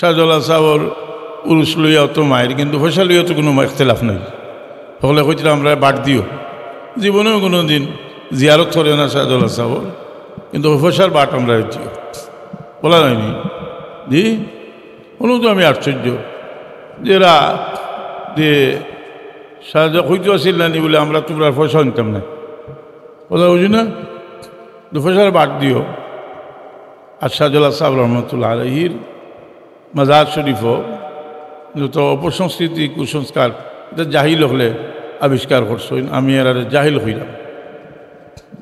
শাহজালাল সাহর উরুস লইয়াও তো মায়ের, কিন্তু পয়সা লইয়াও তো কোনো ইখতলাফ নাই। সকলে কইছিল আমরা বাদ দিও, জীবনেও কোনো দিন জিয়ারত করে না শাহজালাল সাহর, কিন্তু পয়সার বাট আমরা দিও বলা যায়নি। জি কোনো তো আমি আশ্চর্য যেরা যে শাহজাহ হইতে আসিল না নি বলে আমরা তোমরা পয়সা নিতাম না, কথা বুঝি না, পয়সার বাট দিও। আর শাহজালাল সাহেব রহমতুল্লাহ আলাইহির মাজার শরীফও যত অপসংস্কৃতি কুসংস্কার এটা জাহিল হলে আবিষ্কার করছেন। আমি এর জাহিল হইলাম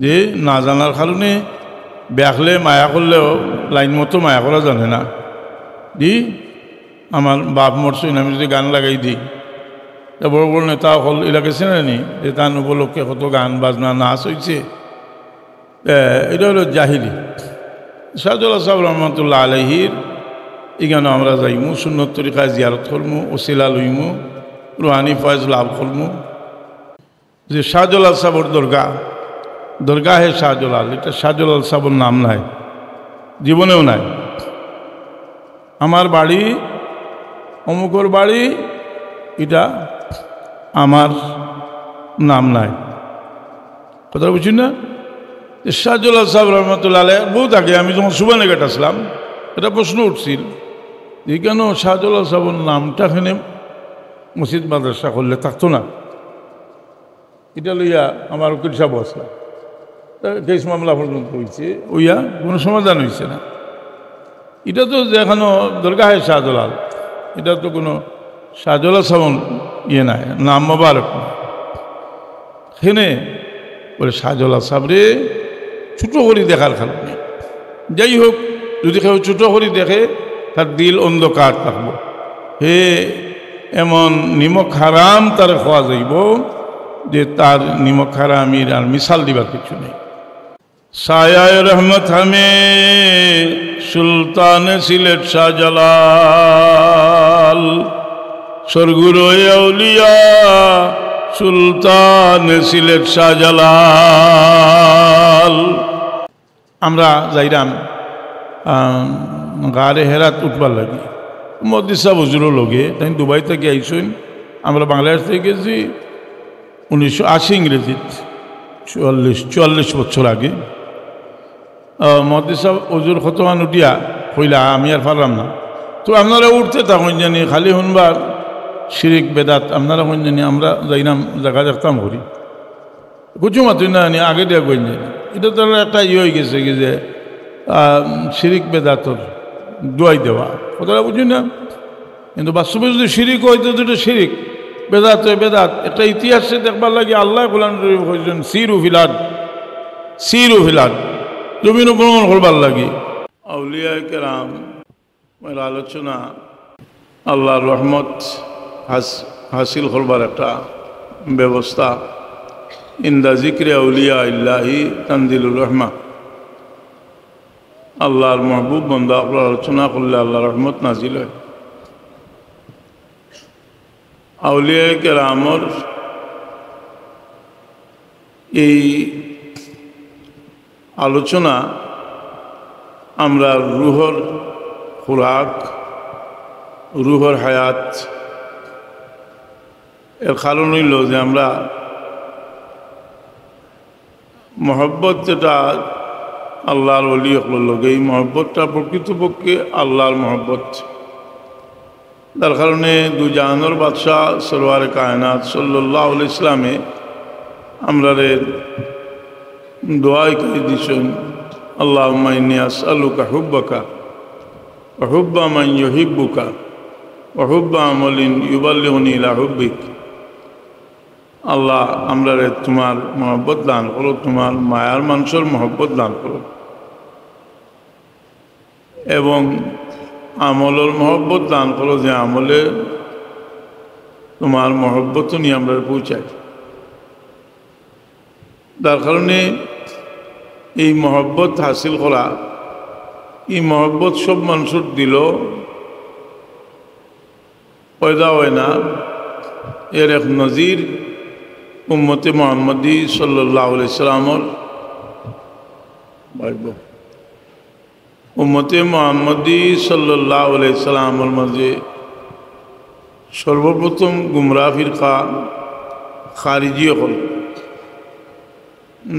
যে না জানার কারণে ব্যাখলে মায়া করলেও লাইন মতো মায়া করা জানে না। দি আমার বাপ মরছেন, আমি যদি গান লাগাই দিই তা বড় বড় নেতা হল এলাকা চেনেনি যে তার উপলক্ষে কত গান বাজনা নাচ হয়েছে, এটা হলো জাহিলি। শাহজালাল সাহেব রহমতুল্লাহ আলাইহির এখানে আমরা যাইমু, সুন্নত তরিকায় জিয়ারত করমু, ওসিলা লইমু, রুহানি ফয়েজ লাভ করমু। যে শাহজালাল সাহেবর দরগা হে শাহজালাল, এটা শাহজালাল সাহেবর নাম নাই, জীবনেও নাই। আমার বাড়ি অমুকর বাড়ি, এটা আমার নাম নাই, কথা বুঝছেন না? শাহজালাল সাহেব রহমতুল্লাহ আলাইহি বহুত আগে আমি যখন সুবানেঘাট আসলাম এটা প্রশ্ন উঠছিল যে কেন শাহজালাল সাহেবের নামটা এখানে মসজিদ মাদ্রাসা করলে থাকতো না। এটা লইয়া আমার উকিল সাহেব আসলাম, কেস মামলা পর্যন্ত হয়েছে, ওইয়া কোনো সমাধান হয়েছে না। এটা তো যেখানে দরগা হয় শাহজালাল, এটা তো কোনো শাহজালাল সাহেব ইয়ে নাই, নাম মোবারক না। এখানে বলে শাহজালাল সাহেবরে ছোটো করি দেখার কারণে, যাই হোক যদি কেউ ছোটো করি দেখে তার দিল অন্ধকার থাকবো, হে এমন নিমক হারাম তার খাওয়া যাইব যে তার নিমক হারামির আর মিশাল দিবার কিছু নেই। সায়ায় রহমত হামে সুলতান সিলেট শাহজালাল, সরগুর আউলিয়া সুলতান সিলেট শাহজালাল। আমরা যাইরাম গাড়ে হেরাত উঠবার লাগে, মদ্দি সাহেব হুজুরও লগে, তাই দুবাই থেকে আইসুন, আমরা বাংলাদেশ থেকে গেছি 1980 ইংরেজিত 44 বছর আগে। মদ্দি সাহেব হুজুর কতমান উঠিয়া কইলা আমি আর পারলাম না, তো আপনারা উঠতে থাকুন জানি, খালি শুনবার শিরিক বেদাত আপনারা কোন জানি, আমরা যাইলাম জায়গা দেখতাম করি কিছু মাত্র না আগে দেওয়া কই জানি। এটা তো একটা ইয়ে হয়ে গেছে কি যে শিরিক বেদাতর দোয়াই দেওয়া, কথাটা বুঝি না। কিন্তু বাস্তবে যদি শিরিক হয়তো যেটা শিরিক, বেদাত হয় বেদাত। একটা ইতিহাসে দেখবার লাগে আল্লাহ কোরআন হয়েছেন সিরু ফিলাদ জমিন ভ্রমণ করবার লাগে। আউলিয়া কেরাম আলোচনা আল্লাহর রহমত হাসিল করবার একটা ব্যবস্থা। ইন্দা জিক্রে আউলিয়া ইল্লাহি তানজিলুর রহমা, আল্লাহর মাহবুব বন্দা আলোচনা করলে আল্লাহর রহমত নাজিল হয়। আউলিয়া কেরামর এই আলোচনা আমরা রুহর খুরাক, রুহর হায়াত, এর কারণ হইল যে আমরা মহব্বত যেটা আল্লাহর ওলি হল, এই মহব্বতটা প্রকৃতপক্ষে আল্লাহর মহব্বত। তার কারণে দু জাহানের বাদশাহ সরওয়ারে কায়নাত সাল্লাল্লাহু আলাইহি ইসলামে আমরা দোয়াই করে দিছেন, আল্লাহুম্মা ইন্নী আসআলুকা হুব্বাকা ওয়া হুব্বা মান ইউহিব্বুকা ওয়া হুব্বা আমালিন ইউবাল্লিগুনি ইলা হুব্বিক। আল্লাহ আমরা তোমার মহব্বত দান করো, তোমার মায়ার মানুষের মহব্বত দান করো, এবং আমলের মহব্বত দান করো, যে আমলে তোমার মহব্বত নিয়ে আমরা পৌঁছাই। তার কারণে এই মহব্বত হাসিল করা, এই মহব্বত সব মানুষের দিল পয়দা হয় না। এর এক নজির উম্মতে মুহাম্মদী সাল্লাল্লাহু আলাইহি সাল্লামর উম্মতে মুহাম্মদী সাল্লাল্লাহু আলাইহি সাল্লামের মাঝে সর্বপ্রথম গুমরাহ ফিরকা খারিজি হল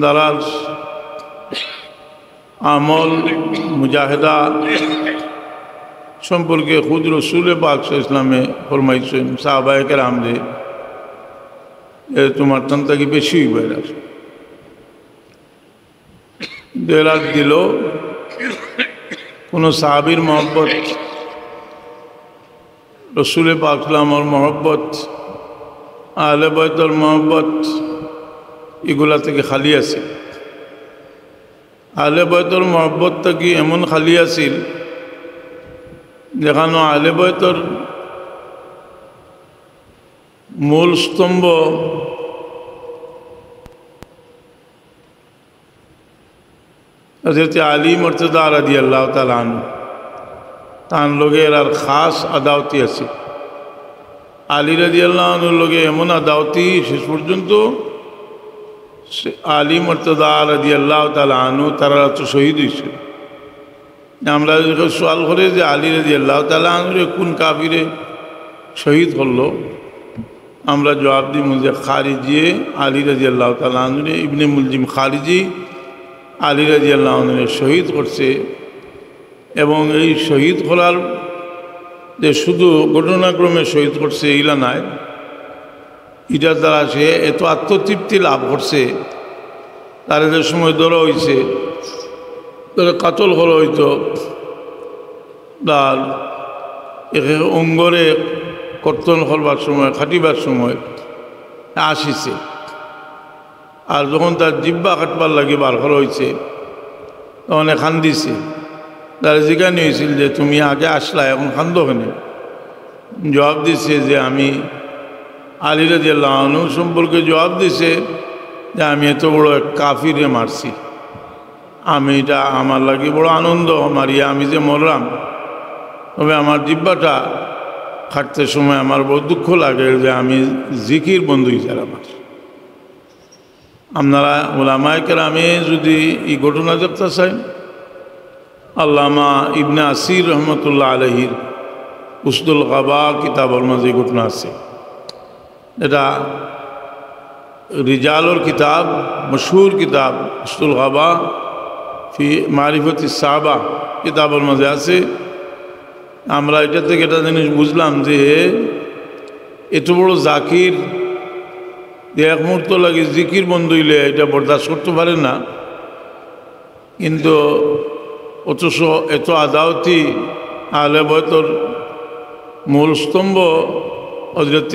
দারাজ আমল মুজাহিদা সম্পর্কে খুদ রসুল পাক সাল্লাল্লাহু আলাইহি ওয়াসাল্লামে ফরমাইছেন সাহাবায়ে কেরামরে তোমার টান থেকে বেশি বেড়াস দেরাজ দিল কোনো সাহাবীর মহব্বত রসুল পাক সাল্লামের মহব্বত আহলে বাইতের মহব্বত এগুলা থেকে খালি আছে। আহলে বাইতের মহব্বতটা কি এমন খালি আছিল যেখানে আহলে বাইতের মূল স্তম্ভ হযরত আলী মুর্তজা রাদিয়াল্লাহু তাআলা আনহু তান লোকের আর খাস আদাওতি আছে। আলী রাদিয়াল্লাহু আনহুর লোকে এমন আদাওতি শেষ পর্যন্ত আলী মুর্তজা রাদিয়াল্লাহু তাআলা আনহু তারা তো শহীদ হয়েছে। আমরা সওয়াল করে যে আলী রাদিয়াল্লাহু তাআলা আনহুরে কোন কাফিরে শহীদ করলো, আমরা জবাব দিই যে খারিজি আলী রাদিয়াল্লাহু তাআলা আনহুরে ইবনে মুলজিম খারিজি আলী রাদিয়াল্লাহু আনহুরে শহীদ করছে। এবং এই শহীদ করার যে শুধু ঘটনাক্রমে শহীদ করছে এইলা নাই, এটার দ্বারা সে এত আত্মতৃপ্তি লাভ করছে। তার যে সময় ধরা হয়েছে তারা কাতল করা হইতো, তার অঙ্গরে কর্তন করবার সময় খাটিবার সময় আসিছে। আর যখন তার জিব্বা কাটবার লাগে বার করা হয়েছে তখন খান্দিছে। তারা জিজ্ঞাসা হয়েছিল যে তুমি আগে আসলা এখন খান্দ কেন? জবাব দিছে যে আমি আলী রাদিয়াল্লাহু আনহু সম্পর্কে জবাব দিছে যে আমি এত বড় এক কাফিরে মারছি, আমি এটা আমার লাগে বড় আনন্দ মারিয়া আমি যে মরলাম, তবে আমার জিব্বাটা খাটতে সময় আমার বড় দুঃখ লাগে যে আমি জিকির বন্ধু হিসাবে আমার। আপনারা ওলামায়ে কেরামে যদি এই ঘটনা দেখতে চাই, আল্লামা ইবনে আসির রহমতুল্লাহ আলাইহির উসদুল গাবা কিতাবের মাঝে ঘটনা আছে। এটা রিজালর কিতাব, মশহুর কিতাব উসদুল গাবা ফি মারিফতি সাহাবা কিতাবের মাঝে আছে। আমরা এটা থেকে একটা জিনিস বুঝলাম যে এত বড় জাকির যে এক মুহূর্ত লাগে জিকির বন্ধ হইলে এটা বরদাস্ত করতে পারে না, কিন্তু অথচ এত আদাওতি আহলে বাইতের মূল স্তম্ভ হযরত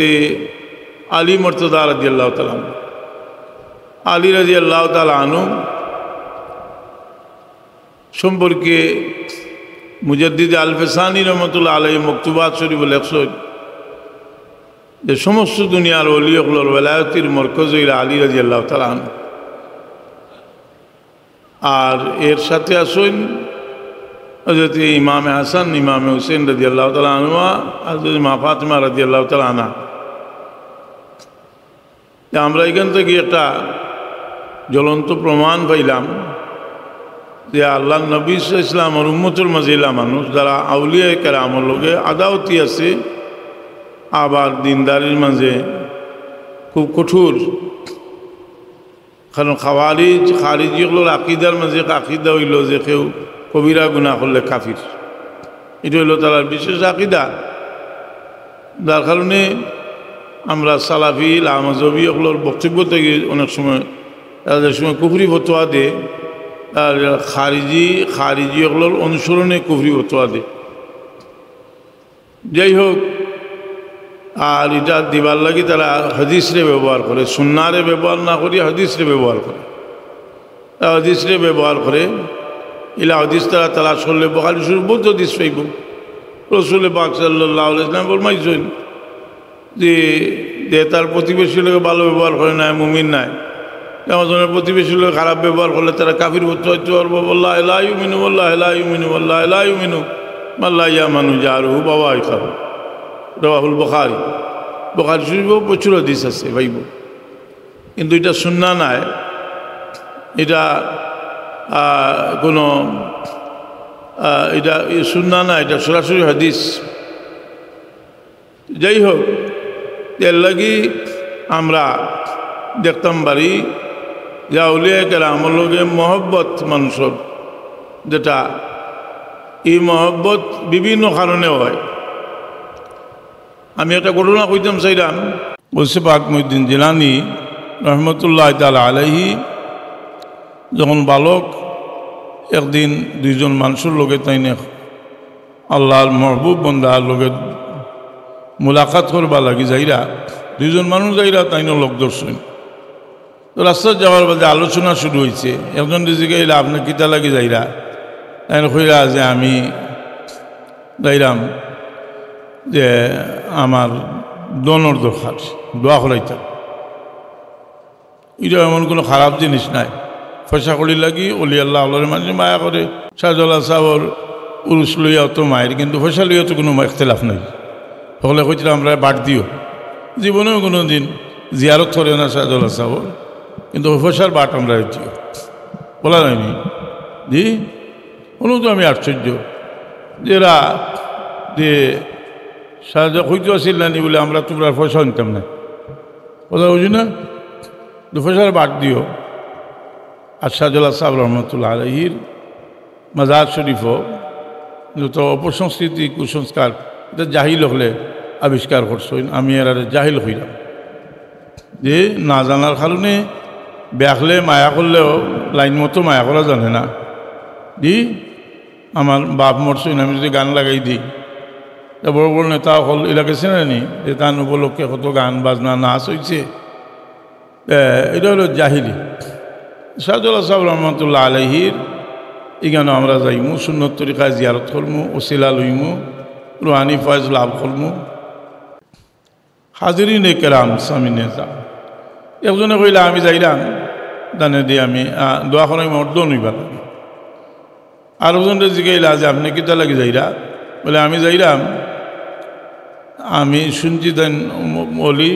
আলী মুর্তজা রাদিয়াল্লাহু তাআলা আনহু। আলী রাদিয়াল্লাহু তাআলা আনহু সম্পর্কে মুজাদ্দিদ আল-ফিসানি রহমতুল্লাহ আলাইহি মকতুবাত শরীফ লেখছেন যে সমস্ত দুনিয়ার ওলিয়গুলোর ওলায়তির মরকজ হইল আলী রাদিয়াল্লাহু তাআলা আনহু। আর এর সাথে আসেন হযরত ইমামে হাসান ইমামে হুসেন রাদিয়াল্লাহু তাআলা আনহুমা, হযরত মা ফাতিমা রাদিয়াল্লাহু তাআলা আনহা। আমরা এখান থেকে একটা জ্বলন্ত প্রমাণ পাইলাম যে আল্লাহ নবী সাল্লাল্লাহু আলাইহি ওয়াসাল্লামের উম্মতের মাঝে মানুষ যারা আউলিয়া কেরামের লগে আদাওতি আছে, আবার দিনদারির মাঝে খুব কঠোর। কারণ খারিজিগুলোর আকিদার মাঝে আকিদা হইল যে কেউ কবিরা গুনাহ করলে কাফির, এটা হইল তার বিশেষ আকিদা। যার কারণে আমরা সালাফি লামাজবি এগুলোর বক্তব্য থেকে অনেক সময় তাদের সময় কুফরি ফতোয়া দেয়, আর খারিজি এগুলোর অনুসরণে কুফরি ফতোয়া দেয়। যাই হোক, আর এটা দিবার লাগি তারা হাদিসরে ব্যবহার করে, সুন্নারে ব্যবহার না করি হাদিসরে ব্যবহার করে। হাদিসরে ব্যবহার করে ইলা হাদিস তারা তালাশ করলে বুখারী শরীফ বহুত হাদিস পাইব। রাসূল পাক সাল্লাল্লাহু আলাইহি ওয়াসাল্লাম ফরমাইছেন যে তার প্রতিবেশী লোক ভালো ব্যবহার করে না মুমিন নাই, আমাদের প্রতিবেশী লোক খারাপ ব্যবহার করলে তারা কাফির হতে হইতে পারবো। আল্লাহ লা ইউমিনু আল্লাহ লা ইউমিনু আল্লাহ লা ইউমিনু আল্লাহ ইয়ামানু জারুহু বাওয়াইকাহু, রাওয়াহুল বুখারী। বুখারী শরীফেও প্রচুর হাদিস আছে ভাইব, কিন্তু এটা সুন্নাহ নাই, এটা কোনো এটা সুন্নাহ না, এটা সরাসরি হাদিস। যাই হোক, এর লাগি আমরা দেখতাম পারি যে আউলিয়া কেরামের লগে মহব্বত মানুষের, যেটা এই মহব্বত বিভিন্ন কারণে হয়। আমি একটা ঘটনা কইতাম চাইলাম। বলছে পাক মুহিউদ্দিন জিলানী রহমতুল্লাহ তাআলা আলাইহি যখন বালক একদিন দুইজন মানুষের লগে তাইনে আল্লাহর মহবুব বন্দার লগে মুলাকাত করবা লাগি যাইরা, দুইজন মানুষ যাইরা তাইনে লোক দর্শন। তো রাস্তায় যাওয়ার বাদে আলোচনা শুরু হয়েছে। একজন জিজ্ঞাসা আপনি কিতা লাগি যাইরা? তাই কইরা যে আমি যাইরাম যে আমার দোনোর দরকার, দোয়া করাইতাম। এটা এমন কোনো খারাপ জিনিস নাই। পয়সা করি লাগি অলি আল্লাহ আল্লাহর মানুষ মায়া করে। শাহজালাল সাহর উরুস লইয়া তো মায়ের, কিন্তু পয়সা লইয়া তো কোনো ইখতিলাফ নাই। সকলে কইছিলাম আমরা বাদ দিও। জীবনেও কোনো দিন জিয়ারত করে না শাহজালাল সাহর, কিন্তু পয়সার বাট আমরা দিও বলা যায়নি। জি কোনো তো আমি আশ্চর্য যেরা যে শাহজাহ হইতে আসিল না বলে আমরা তোমরা পয়সা নিতাম না, কথা বুঝি না, পয়সার বাদ দিও। আর শাহজালাল সাহেব রহমতুল্লাহ আলাইহির মাজার শরীফও যত অপসংস্কৃতি কুসংস্কার এটা জাহিল হলে আবিষ্কার করছেন। আমি এর জাহিল হইলাম যে না জানার কারণে ব্যাখলে মায়া করলেও লাইন মতো মায়া করা জানে না। দি আমার বাপ মরছেন, আমি যদি গান লাগাই দিই, তা বড় বড় নেতা হল এলাকা চেনেনি যে তার উপলক্ষে কত গান বাজনা নাচ হয়েছে, এটা হলো জাহিলি। শাহজালাল সাহেব রহমতুল্লাহ আলাইহির এখানে আমরা যাইমু, সুন্নত তরিকায় জিয়ারত করমু, ওসিলা লইমু, রুহানি ফয়েজ লাভ করমু। হাজিরিনে কেরাম সামিনে যা একজনে কইলা আমি যাইলাম দানে দিয়ে আমি দোয়া করাই মর্দ নইবার। আর একজনটা জিগাইলা যে আপনি কিতা লাগি যাইরা? বলে আমি যাইলাম, আমি শুনছি দেন বলি,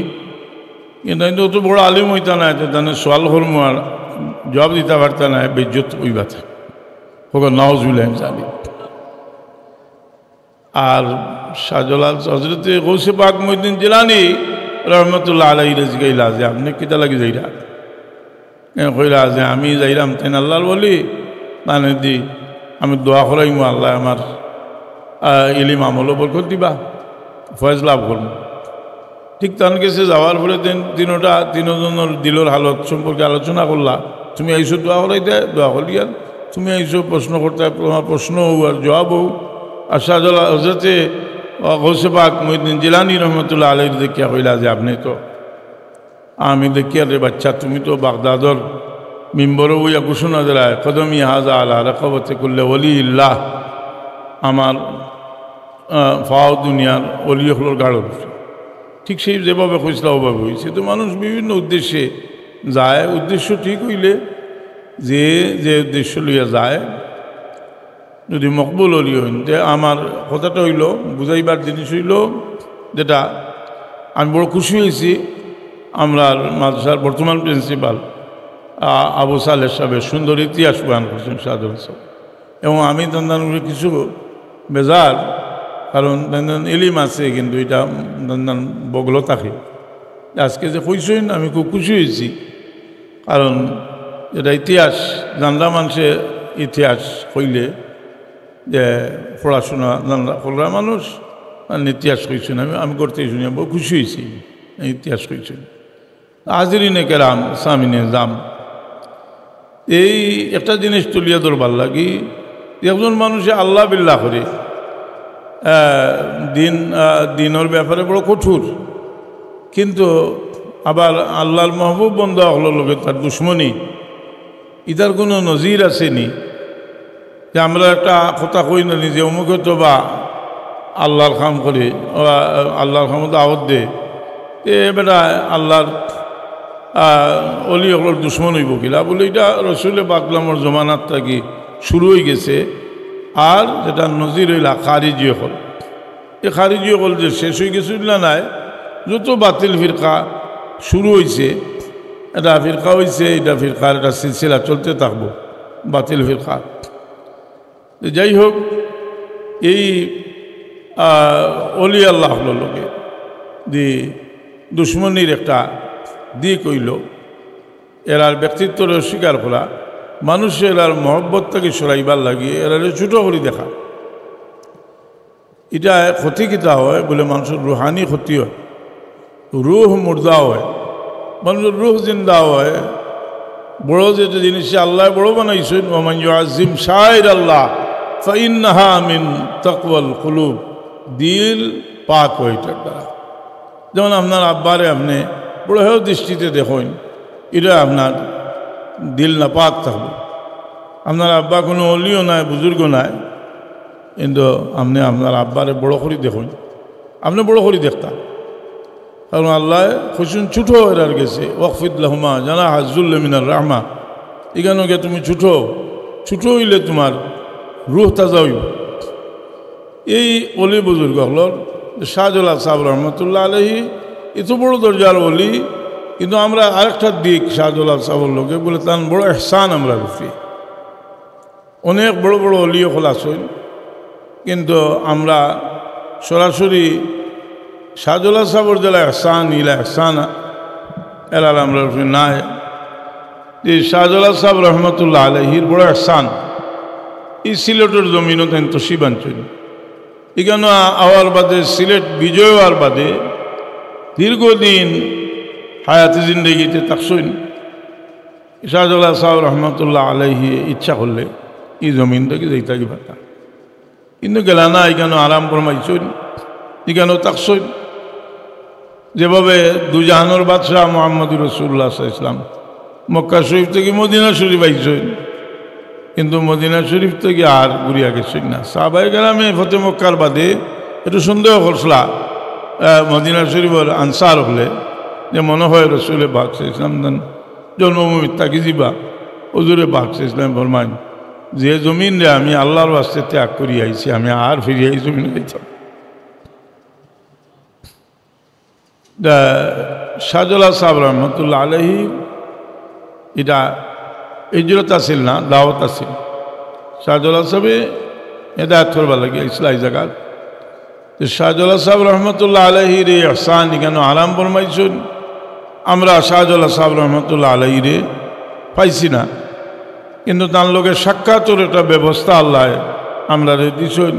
কিন্তু অত বড় আলিম হইতা না, তাহলে সোয়াল করমু আর জবাব দিতে পারতা না, বেজ্জত হইবা থাকে হোক নওয়াজুবিল্লাহ জানি। আর শাহজালাল হযরতে গৌসে পাক মুহিউদ্দিন জিলানী রহমতুল্লাহ আলাইহি জিগাইলা যে আপনি কিতা লাগি যাইরা? কইলা যে আমি যাইলাম তেন আল্লাহর বলি মানে দি আমি দোয়া করাইমু, আল্লাহ আমার ইলিম আমল বরকত দিবা, ফয়েজ লাভ করবো। ঠিক তার কাছে যাওয়ার পরে তিনজনের দিলের হালত সম্পর্কে আলোচনা করলা। তুমি আইসো দোয়া করাইতে, দোয়া করলি, আর তুমি আইসো প্রশ্ন করতে, তোমার প্রশ্ন হোক আর জবাব হোক। আর শাহজালাল হযরতে গৌসে পাক মুহিউদ্দিন জিলানী রহমতুল্লাহ আলাইহি দেখিয়া কইলা যে আপনি তো, আমি দেখিয়া রে বাচ্চা তুমি তো বাগদাদর মিম্বরও হইয়া ঘোষণা দেয় কদমি হাজা আলা রাকাবতে কুল্লে ওলিল্লাহ, আমার ফাও দুনিয়ার অলি হলোর গাড়র। ঠিক সেই যেভাবে কইসলা ওভাবে হয়েছে। তো মানুষ বিভিন্ন উদ্দেশ্যে যায়, উদ্দেশ্য ঠিক হইলে যে যে উদ্দেশ্য লইয়া যায়, যদি মকবুল অলি হইন, যে আমার কথাটা হইল বুঝাইবার জিনিস হইল যেটা আমি বড় খুশি হয়েছি। আমরা মাদ্রাসার বর্তমান প্রিন্সিপাল আবু সালেহ সাহেবের সুন্দর ইতিহাস বয়ান করছেন শাহজালাল সাহেব, এবং আমি তাদের কিছু বেজার, কারণ এলিম আছে কিন্তু এটা বগল থাকে। আজকে যে কইছেন আমি খুব খুশি হয়েছি, কারণ এটা ইতিহাস জানলা মানুষের ইতিহাস কইলে যে পড়াশোনা জানলা করলা মানুষ ইতিহাস কইছেন, আমি করতে শুনি বহু খুশি হয়েছি ইতিহাস কইছেন। হাজিরিনে কেরাম সামিনে জাম, এই একটা জিনিস তুলিয়া ধরবার লাগি, একজন মানুষে আল্লাহ বিল্লাহ করে দিনের ব্যাপারে বড় কঠোর, কিন্তু আবার আল্লাহর মাহবুব বন্দা হলোর লোকের তার দুশ্মনী, ইটার কোনো নজির আসেনি। যে আমরা একটা কথা কই না যে অমুকে তো বা আল্লাহর কাম করে, আল্লাহর ক্ষমতা আওয়াজ দে, বেটা আল্লাহর অলি হলোর দুশ্মন হইব কিলা বলে, এটা রসুল পাকলামর জমানাত থাকি শুরু হয়ে গেছে। আর যেটা নজির হইলা খারিজি হল, এই খারিজি হল যে শেষ হয়ে গেছিল না নাই, যত বাতিল ফিরকা শুরু হয়েছে, এটা ফিরকা হয়েছে, এটা ফিরকার একটা সিলসিলা চলতে থাকবো বাতিল ফিরকা। যাই হোক, এই অলি আল্লাহ লোকে দি দুশ্মনির একটা দিক হইল এরার ব্যক্তিত্বের স্বীকার করা মানুষের এরার মহব্বতটাকে সরাইবার লাগিয়ে এরার ছোটো করে দেখা এটা ক্ষতি কিতা হয় বলে মানুষের রুহানি ক্ষতি হয় রুহ মুর্দা হয় মানুষের রুহ জিন্দা হয় বড় যেটা জিনিস আল্লাহ বড় বানাইছেন ওমান ইউআযিম শাইর আল্লাহ ফাইন্নাহা মিন তাকওয়াল কুলুব দিল পাক হয় এটার দ্বারা যেমন আপনার আব্বারে আপনি বড় হেও দৃষ্টিতে দেখুন এটা আপনার দিল না পাক থাকবে আপনার আব্বা কোনো অলিও নাই বুজুর্গ নাই কিন্তু আপনি আপনার আব্বারে বড় করে দেখুন আপনি বড় করে দেখতাম কারণ আল্লাহ খুশুন ছুটো এরার গেছে ওয়াকফিদ লাহুমা জানা হাজুল্লা মিনার রাহমা এখানে গিয়ে তুমি ছুটো হইলে তোমার রুহ তাজা হইব এই অলি বুজুর্গ হল শাহজালাল সাহেব রহমতুল্লাহ আলহী এত বড় দরজার অলি কিন্তু আমরা আরেকটা দিক শাহজালাল সাহেবের লোকে বলে তার বড় এহসান আমরা রুফি অনেক বড় বড় অলিও খোলাসইন কিন্তু আমরা সরাসরি শাহজালাল সাহেবের জেলা এহসান ইলা এহসান এলাল আমরা রুফি নাই যে শাহজালাল সাহেব রহমতুল্লাহ আলহীর বড় এহসান এই সিলেটের জমিনও তেন তো শিবাঞ্চল এখানে আওয়ার বাদে সিলেট বিজয় হওয়ার বাদে দীর্ঘদিন হায়াতি জিন্দগিতে তাকসইন শাহজালাল সাহেব রহমতুল্লাহ আলহী ইচ্ছা করলে এই জমিনটাকে যেইটাকে পাতা কিন্তু গেলা না এখানে আরাম ফরমাইছেন এখানেও তাকসইন যেভাবে দুজাহানোর বাদশাহ মোহাম্মদুর রাসূলুল্লাহ সাল্লাল্লাহু আলাইহি ওয়াসাল্লাম মক্কা শরীফ থেকে মদিনা শরীফ আইছেন কিন্তু মদিনা শরীফ থেকে আর ঘুরিয়া গেছেন না সাহাবায়ে কেরামে ফতে মক্কার বাদে একটু সন্দেহ করছিলা মদিনা শরীফের আনসার হলে যে মনে হয় রসুলে পাক ইসলাম জন্মভূমি তাকি যাবা হুজুরে পাক ইসলাম ফরমান যে জমিন রে আমি আল্লাহর ওয়াস্তে ত্যাগ করি আইছি আমি আর ফিরিয়ে এই জমিনে যাইতাম শাহজালাল সাহেব রহমতুল্লাহ আলহী এটা হিজরত আসিল না দাওয়াত আসিল শাহজালাল সাহেবে হেদায়ত করবার লাগে ইসলাই জায়গার শাহজালাল সাহেব রহমতুল্লাহ আলহীর এই এহসান এখানে আরাম ফরমাইছেন আমরা শাহজালাল সাহেব রহমতুল্লাহ আলহীরে পাইছি না কিন্তু তার লোকের সাক্ষাতের একটা ব্যবস্থা আল্লাহ আমরা দিছেন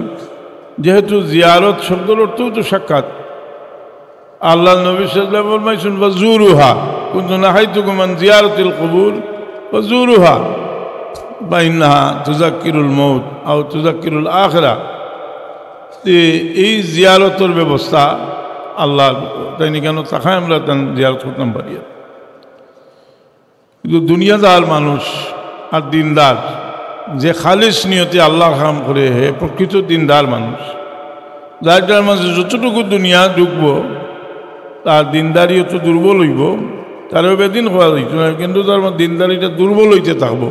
যেহেতু জিয়ারত শব্দের অর্থও তো সাক্ষাৎ আল্লাহ নবী সাল্লাল্লাহু আলাইহি ওয়াসাল্লাম ফরমাইছেন ফাজুরুহা কুনতু নাহাইতুকুম আন জিয়ারাতিল কুবুর ফাজুরুহা ফাইন্নাহা তুযাক্কিরুল মাউত আও তুযাক্কিরুল আখিরাহ এই জিয়ারতের ব্যবস্থা আল্লাহ তাই নি কেন তাকায় আমরা তার জিয়ারত করতাম পারি কিন্তু দুনিয়াদার মানুষ আর দিনদার যে খালিস নিয়তে আল্লাহ কাম করে হে প্রকৃত দিনদার মানুষ যার মাঝে যতটুকু দুনিয়া ঢুকবো তার দিনদারিও তো দুর্বল হইব তারও বেদিন হওয়া যাইত না কিন্তু তার দিনদারিটা দুর্বল হইতে থাকবো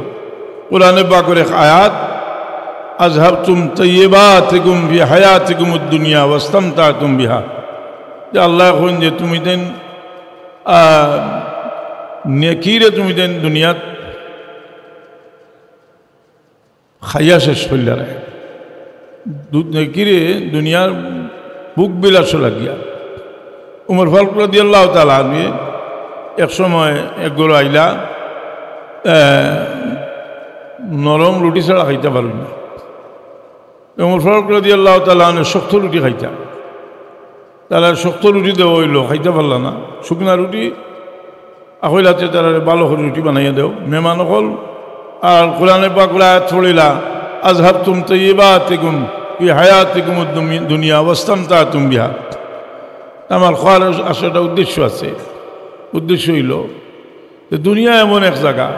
কোরআনে পাকের এক আয়াত আযহাবতুম তাইয়্যিবাতিকুম ফি হায়াতিকুমুদ দুনিয়া ওয়াস্তামতাতুম বিহা যে আল্লাহ এখন যে তুমি দেন নেকিরে তুমি দেন দুনিয়াত খাইয়া শেষ করলে রায় নেকিরে দুনিয়ার বুক বিলাস লাগিয়া উমর ফারুক রাদিয়াল্লাহু তাআলা আনহু এক সময় একগুলো আইলা নরম রুটি ছাড়া খাইতে পারবেন না উমর ফারুক রাদিয়াল্লাহু তাআলা আনহু শক্ত রুটি খাইতাম তারা শক্ত রুটি দেওয়া হইল খাইতে পারল না শুকনা রুটি আহইলাতে তারা ভালো করে রুটি বানাইয়া দেও মেহমান হল আর কোরআনে পাক আয়াত পড়িলা আযহাবতুম তাইয়্যিবাতিকুম ফি হায়াতিকুমুদ দুনিয়া ওয়াস্তামতাতুম বিহা আমার খাওয়ার আসলে উদ্দেশ্য আছে উদ্দেশ্য হইল যে দুনিয়া এমন এক জায়গা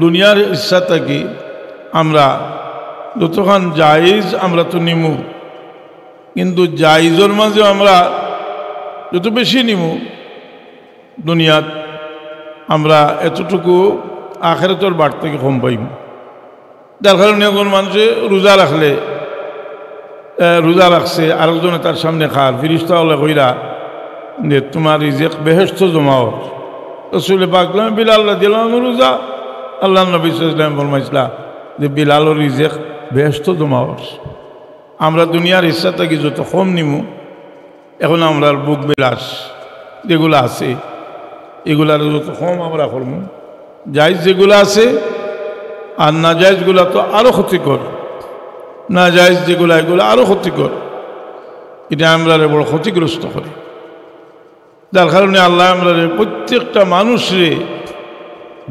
দুনিয়ার ইচ্ছা থাকি আমরা যতক্ষণ জায়েজ আমরা তো নিমু কিন্তু জায়েজের মাঝে আমরা যত বেশি নিমু দুনিয়াত আমরা এতটুকু আখিরাতের বাট থেকে কম পাইব যার কারণে এখন মানুষে রোজা রাখলে রোজা রাখছে আরেকজনে তার সামনে খার ফিরিস্তা হলে কইরা যে তোমার রিজেক বেহেশত জমাও রাসূল পাক বিলাল রাদিয়াল্লাহু আনহু রোজা আল্লাহ নবী সাল্লাল্লাহু আলাইহি ওয়াসাল্লাম ফরমাইছিলা যে বিলালের রিজেক বেহেশত জমাও আমরা দুনিয়ার ইচ্ছা থাকি যত কম নিমু, এখন আমরা বুক বিলাস যেগুলো আছে এগুলার যত কম আমরা করব, জায়েজ যেগুলো আছে, আর না জায়েজগুলো তো আরও ক্ষতিকর, না জায়েজ যেগুলো এগুলো আরও ক্ষতিকর। এটা আমরা বড় ক্ষতিগ্রস্ত করে, যার কারণে আল্লাহ আমরা প্রত্যেকটা মানুষরে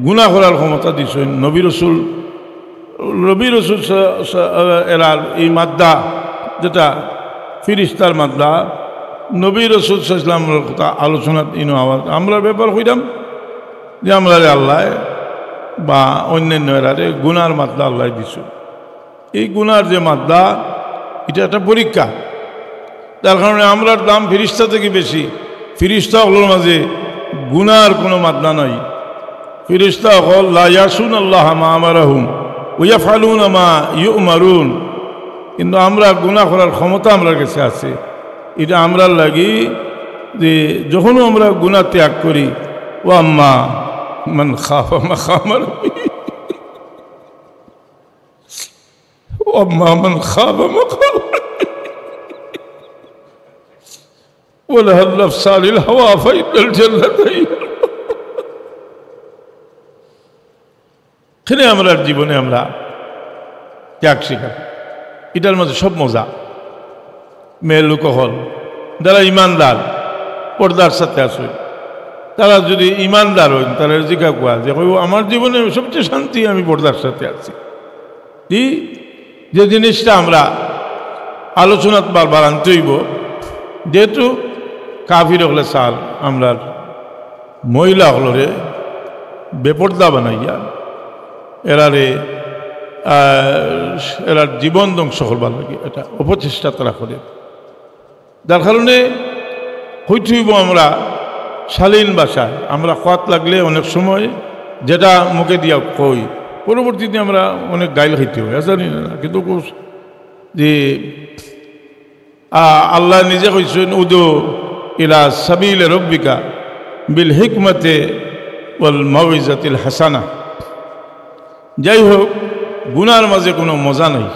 গুনাহ করার ক্ষমতা দিয়েছেন। নবী রসুল এরার এই মাদ্দা যেটা ফিরিস্তার মাদ্দা, নবী রসুল ইসলামের কথা আলোচনা আওয়াজ আমরা ব্যাপার হইলাম যে আমরা আল্লাহ বা অন্যান্য এরারে গুনার মাদ্দা আল্লাহ দিছ। এই গুনার যে মাদ্দা এটা একটা পরীক্ষা, যার কারণে আমরার দাম ফিরিস্তা থেকে বেশি। ফিরিস্তা হলোর মাঝে গুনার কোনো মাদ্দা নাই। ফিরিস্তা হল লা ইয়াসুন আল্লাহ মা আমারাহুম ওয়া ইয়াফআলুনা মা ইউমারুন, কিন্তু আমরা গুনাহ করার ক্ষমতা আমরা কাছে আছে। এটা আমরা লাগি যে যখনও আমরা গুনাহ ত্যাগ করি, ও আম্মা মান খাফা মাকামা রাব্বিহি ও আম্মা মান খাফা মাকামা ونهى النفس عن الهوى فإن الجنة هي এখানে আমরা জীবনে আমরা ত্যাগ শিখা, এটার মধ্যে সব মজা। মেয়ে লোক হল যারা ইমানদার পর্দার সাথে আসে, তারা যদি ইমানদার হন তারা জিজ্ঞা কোয়া যে আমার জীবনে সবচেয়ে শান্তি আমি পর্দার সাথে আছি। কি যে জিনিসটা আমরা আলোচনাত বারবার আনতে হইব, যেহেতু কাফির হলে সাল আমরা মহিলা হলরে বেপর্দা বানাইয়া এরার জীবন ধ্বংস করবার লাগে এটা অপচেষ্টা তারা করে। যার কারণে হইব আমরা শালীন ভাষায় আমরা কত লাগলে অনেক সময় যেটা মুখে দিয়া কই, পরবর্তীতে আমরা অনেক গাইল খাইতে হয় জানি না, কিন্তু যে আল্লাহ নিজে কইছেন উদু ইলা সাবিল রব্বিকা বিল হিকমতে ওয়াল মাউইজাতিল হাসানা। যাই হোক, গুনার মাঝে কোনো মজা নাই,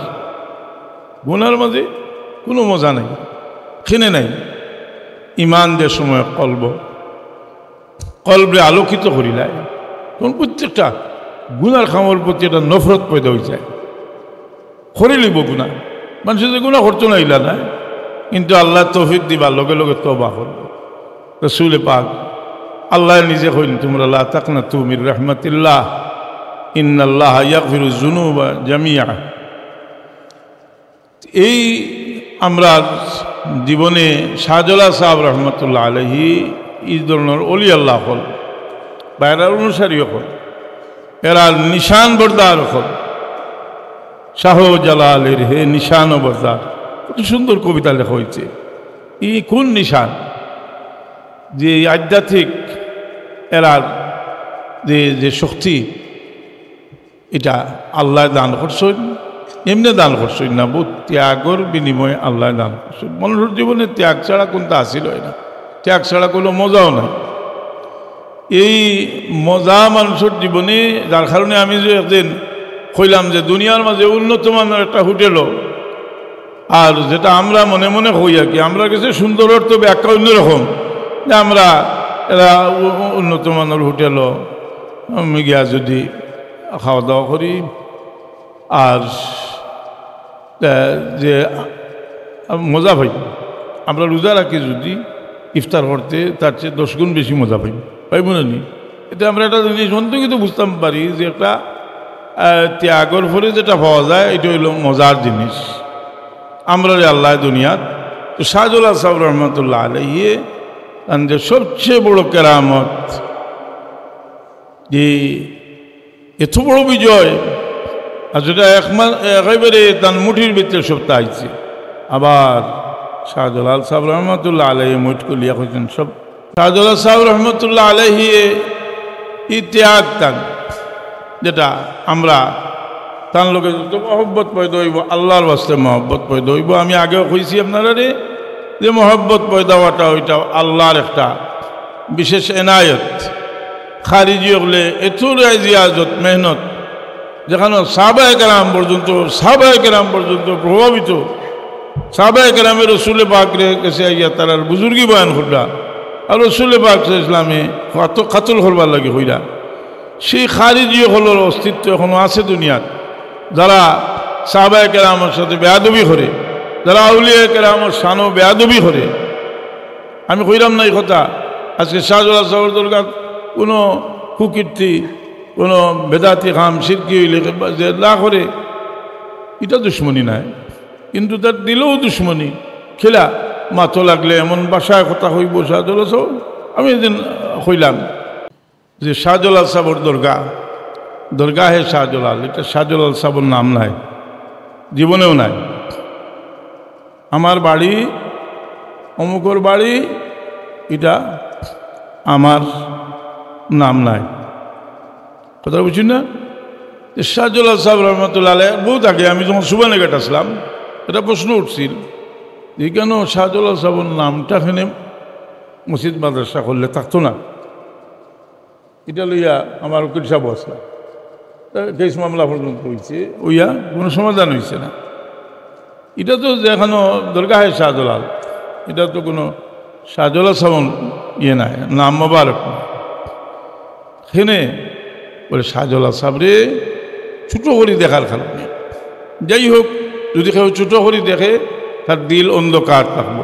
গুনার মাঝে কোনো মজা নাই, খেনে নাই। ইমান যে সময় কলবে আলোকিত করিলায় তখন প্রত্যেকটা গুনার খামর প্রতি একটা নফরত পয়দা হয়ে যায়। করে লিব গুণা, মানুষের যে গুণা করতো না ইলা না, কিন্তু আল্লাহ তৌফিক দিবা লগে লগে তওবা করবে। রাসূল পাক আল্লাহ নিজে কইলেন তোমরা লা তাকনাতু মির রাহমাতিল্লাহ ইন্নাল্লাহা ইয়াগফিরুয যুনুবা জামিআ। এই আমরা জীবনে শাহজালাল সাহেব রহমতুল্লাহ আলাইহি এই ধরনের অলি আল্লাহ হল বা এরার অনুসারীও হল, এরা নিশান বরদার হল। শাহজালালের হে নিশান ও বরদার, কত সুন্দর কবিতা লেখা হয়েছে। এই কোন নিশান? যে আধ্যাত্মিক এরার যে শক্তি, এটা আল্লাহ দান করছেন, এমনি দান করছেন না, বহু ত্যাগর বিনিময়ে আল্লাহ দান করছেন। মানুষের জীবনে ত্যাগ ছাড়া কোনটা আসিল না, ত্যাগ ছাড়া কোনো মজাও নাই। এই মজা মানুষের জীবনে, যার কারণে আমি যে একদিন কইলাম যে দুনিয়ার মাঝে উন্নত মানের একটা হোটেলও, আর যেটা আমরা মনে মনে হই আর কি, আমরা কাছে সুন্দর অর্থ ব্যাখ্যা অন্যরকম, যে আমরা এরা উন্নত মানের হোটেলও আমি গিয়া যদি খাওয়া দাওয়া করি, আর যে মজা পাই আমরা রোজা রাখি যদি ইফতার করতে, তার চেয়ে 10 গুণ বেশি মজা পাইব না নি? এটা আমরা একটা জিনিস অন্তর্গত বুঝতাম পারি যে একটা ত্যাগর ফলে যেটা পাওয়া যায় এটা হইল মজার জিনিস। আমরা আল্লাহ দুনিয়াত তো শাহজালাল সাহেব রহমতুল্লাহ আলাইহি যে সবচেয়ে বড় কেরামত, যে এত বড় বিজয়, আর যেটা একেবারে তার মুঠির ভিতরে সবটা আইছে। আবার শাহজালাল সাহেব রহমতুল্লাহ আলাইহি মুঠ কলিয়া হয়েছেন সব। শাহজালাল সাহেব রহমতুল্লাহ আলাইহি এই ত্যাগ তান, যেটা আমরা তার লোকে যত মহব্বত পয়দা হইব, আল্লাহর বাস্তে মহব্বত পয়দা হইব। আমি আগেও কইছি আপনারা যে মহব্বত পয়দা হওয়াটা ওইটা আল্লাহর একটা বিশেষ এনায়ত। খারিজি হলে এত জিয়াজত মেহনত, যেখানে সাহাবায়ে কেরাম পর্যন্ত প্রভাবিত, সাহাবায়ে কেরামে রসুল পাকরে কাছে আইয়া তারার বুজুর্গি বয়ান করলা আর রসুল পাক ইসলামে কাতল করবার লাগে হইরা সেই খারিজি হলোর অস্তিত্ব এখনো আছে দুনিয়ার যারা সাহাবায়ে কেরামের সাথে বেয়াদবি করে যারা আউলিয়া কেরামের শানও বেয়াদবি করে আমি কইরাম না এই কথা আজকে শাহজালাল সাহেবের দরগা কোনো কুকীর্তি কোনো বেদাতি কাম শিরকি হইলে যে না করে এটা দুশ্মনী নাই কিন্তু তার দিলেও দুশ্মনী খেলা মাথো লাগলে এমন বাসায় কথা হইব শাহজালাল সাহেব আমি এদিন হইলাম যে শাহজালাল সাহেবের দরগাহে শাহজালাল এটা শাহজালাল সাহেবের নাম নাই জীবনেও নাই আমার বাড়ি অমুকর বাড়ি এটা আমার নাম নাই কথা বুঝছি না শাহজালাল সাহেব রহমতুল্লাহ আলাইহি বহুত আগে আমি যখন সুবানেঘাট আসলাম এটা প্রশ্ন উঠছিল যে কেন শাহজালাল সাহেবের নামটা এখানে মসজিদ মাদ্রাসা করলে থাকতো না এটা লইয়া আমার উকিল সাহেব আসলাম কেস মামলা পর্যন্ত হয়েছে ওইয়া কোনো সমাধান হয়েছে না এটা তো এখনো দরগাহে শাহজালাল এটা তো কোনো শাহজালাল সাহেব ইয়ে নাই নাম মোবারক সেখানে বলে শাহজালাল সাহেবরে ছোটো করি দেখার কারণে যাই হোক যদি কেউ ছোটো করি দেখে তার দিল অন্ধকার থাকবো